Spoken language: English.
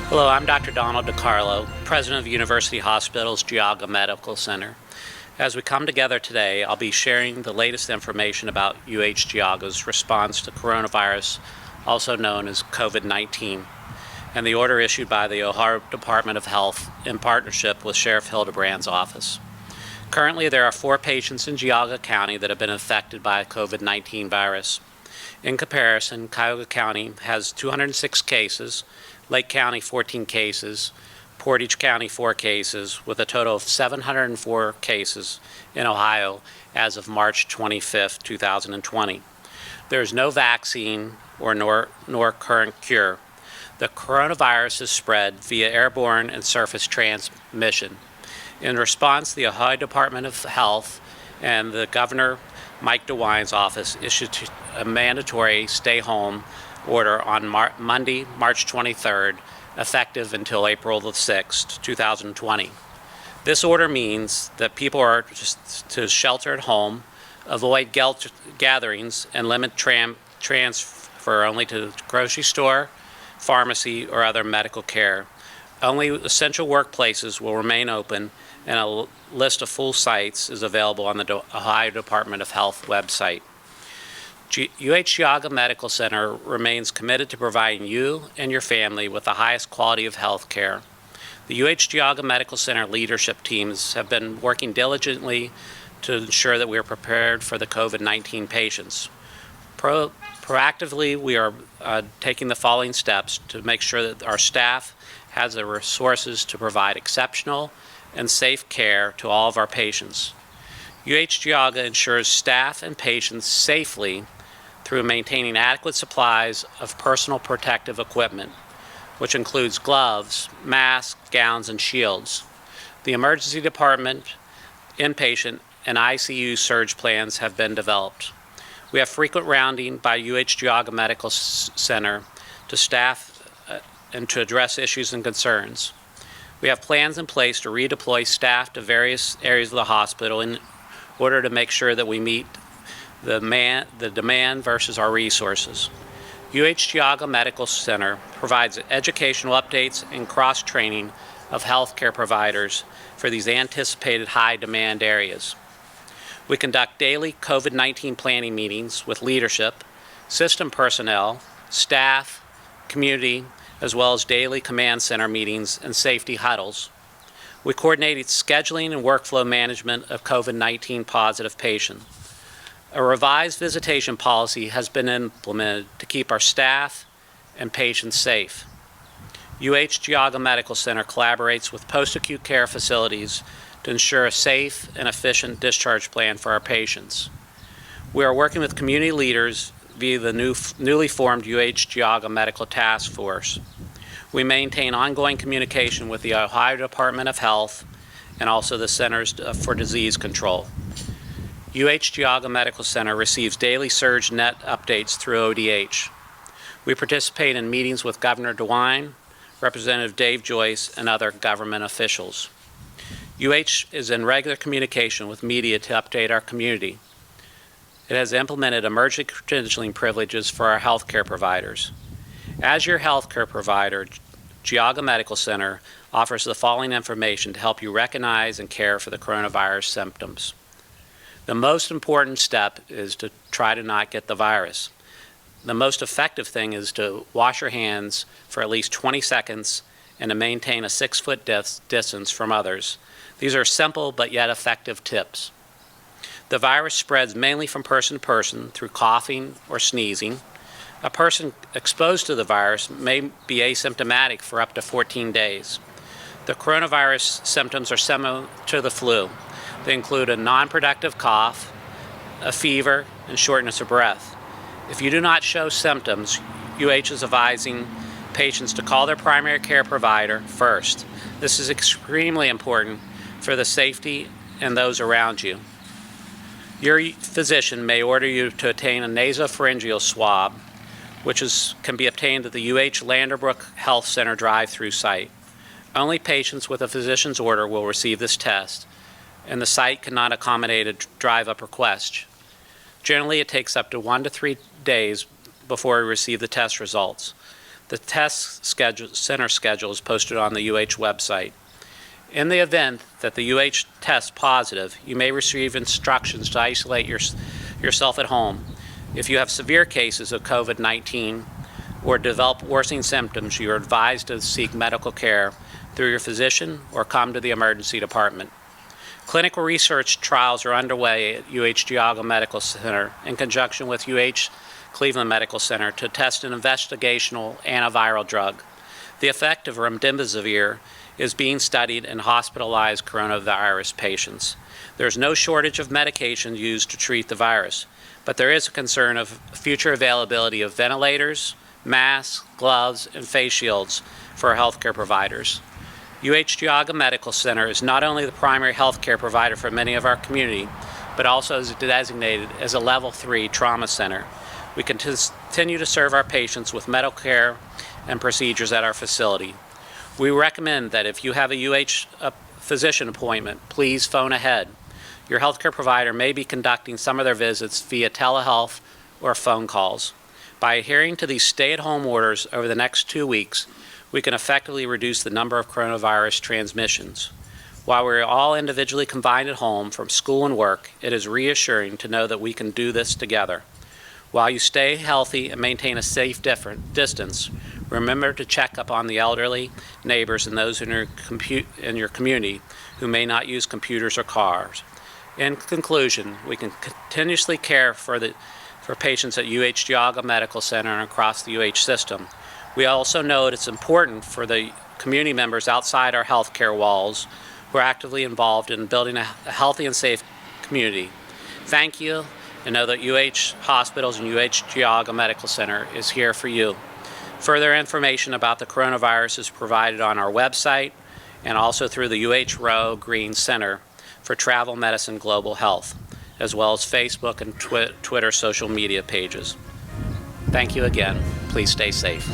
Hello, I'm Dr. Donald DeCarlo, President of University Hospital's Geauga Medical Center. As we come together today, I'll be sharing the latest information about Geauga's response to coronavirus, also known as COVID-19, and the order issued by the Ohio Department of Health in partnership with Sheriff Hildebrand's office. Currently, there are 4 patients in Geauga County that have been affected by COVID-19 virus. In comparison, Geauga County has 206 cases, Lake County 14 cases, Portage County 4 cases, with a total of 704 cases in Ohio as of March 25, 2020. There is no vaccine nor current cure. The coronavirus is spread via airborne and surface transmission. In response, the Ohio Department of Health and the Governor Mike DeWine's office issued a mandatory stay-home order on Monday, March 23rd, effective until April the 6th, 2020. This order means that people are to shelter at home, avoid gatherings, and limit transfer only to the grocery store, pharmacy, or other medical care. Only essential workplaces will remain open, and a list of full sites is available on the Ohio Department of Health website. Geauga Medical Center remains committed to providing you and your family with the highest quality of health care. The Geauga Medical Center leadership teams have been working diligently to ensure that we are prepared for the COVID-19 patients. Proactively, we are taking the following steps to make sure that our staff has the resources to provide exceptional and safe care to all of our patients. Geauga ensures staff and patients safely through maintaining adequate supplies of personal protective equipment, which includes gloves, masks, gowns, and shields. The emergency department, inpatient, and ICU surge plans have been developed. We have frequent rounding by Geauga Medical Center to staff and to address issues and concerns. We have plans in place to redeploy staff to various areas of the hospital in order to make sure that we meet the demand versus our resources. Geauga Medical Center provides educational updates and cross-training of healthcare providers for these anticipated high-demand areas. We conduct daily COVID-19 planning meetings with leadership, system personnel, staff, community, as well as daily command center meetings and safety huddles. We coordinated scheduling and workflow management of COVID-19 positive patients. A revised visitation policy has been implemented to keep our staff and patients safe. Geauga Medical Center collaborates with post-acute care facilities to ensure a safe and efficient discharge plan for our patients. We are working with community leaders via the newly formed Geauga Medical Task Force. We maintain ongoing communication with the Ohio Department of Health and also the Centers for Disease Control. Geauga Medical Center receives daily surge net updates through ODH. We participate in meetings with Governor DeWine, Representative Dave Joyce, and other government officials. UH is in regular communication with media to update our community. It has implemented emergency credentialing privileges for our healthcare providers. As your healthcare provider, Geauga Medical Center offers the following information to help you recognize and care for the coronavirus symptoms. The most important step is to try to not get the virus. The most effective thing is to wash your hands for at least 20 seconds and to maintain a 6-foot distance from others. These are simple but yet effective tips. The virus spreads mainly from person to person through coughing or sneezing. A person exposed to the virus may be asymptomatic for up to 14 days. The coronavirus symptoms are similar to the flu. They include a non-productive cough, a fever, and shortness of breath. If you do not show symptoms, UH is advising patients to call their primary care provider first. This is extremely important for the safety and those around you. Your physician may order you to obtain a Nasopharyngeal Swab, which can be obtained at the UH Landerbrook Health Center drive-through site. Only patients with a physician's order will receive this test, and the site cannot accommodate a drive-up request. Generally, it takes up to 1 to 3 days before we receive the test results. The center schedule is posted on the UH website. In the event that the UH tests positive, you may receive instructions to isolate yourself at home. If you have severe cases of COVID-19 or develop worsening symptoms, you are advised to seek medical care through your physician or come to the emergency department. Clinical research trials are underway at UH Geauga Medical Center in conjunction with UH Cleveland Medical Center to test an investigational antiviral drug. The effect of remdesivir is being studied in hospitalized coronavirus patients. There is no shortage of medication used to treat the virus, but there is a concern of future availability of ventilators, masks, gloves, and face shields for healthcare providers. UH Geauga Medical Center is not only the primary healthcare provider for many of our community, but also is designated as a Level 3 trauma center. We continue to serve our patients with medical care and procedures at our facility. We recommend that if you have a UH physician appointment, please phone ahead. Your healthcare provider may be conducting some of their visits via telehealth or phone calls. By adhering to these stay-at-home orders over the next 2 weeks, we can effectively reduce the number of coronavirus transmissions. While we're all individually confined at home from school and work, it is reassuring to know that we can do this together. While you stay healthy and maintain a safe distance, remember to check up on the elderly, neighbors, and those in your community who may not use computers or cars. In conclusion, we can continuously care for patients at UH Geauga Medical Center and across the UH system. We also know it's important for the community members outside our healthcare walls who are actively involved in building a healthy and safe community. Thank you, and know that UH Hospitals and UH Geauga Medical Center is here for you. Further information about the coronavirus is provided on our website and also through the UH Row Green Center for Travel Medicine Global Health, as well as Facebook and Twitter social media pages. Thank you again. Please stay safe.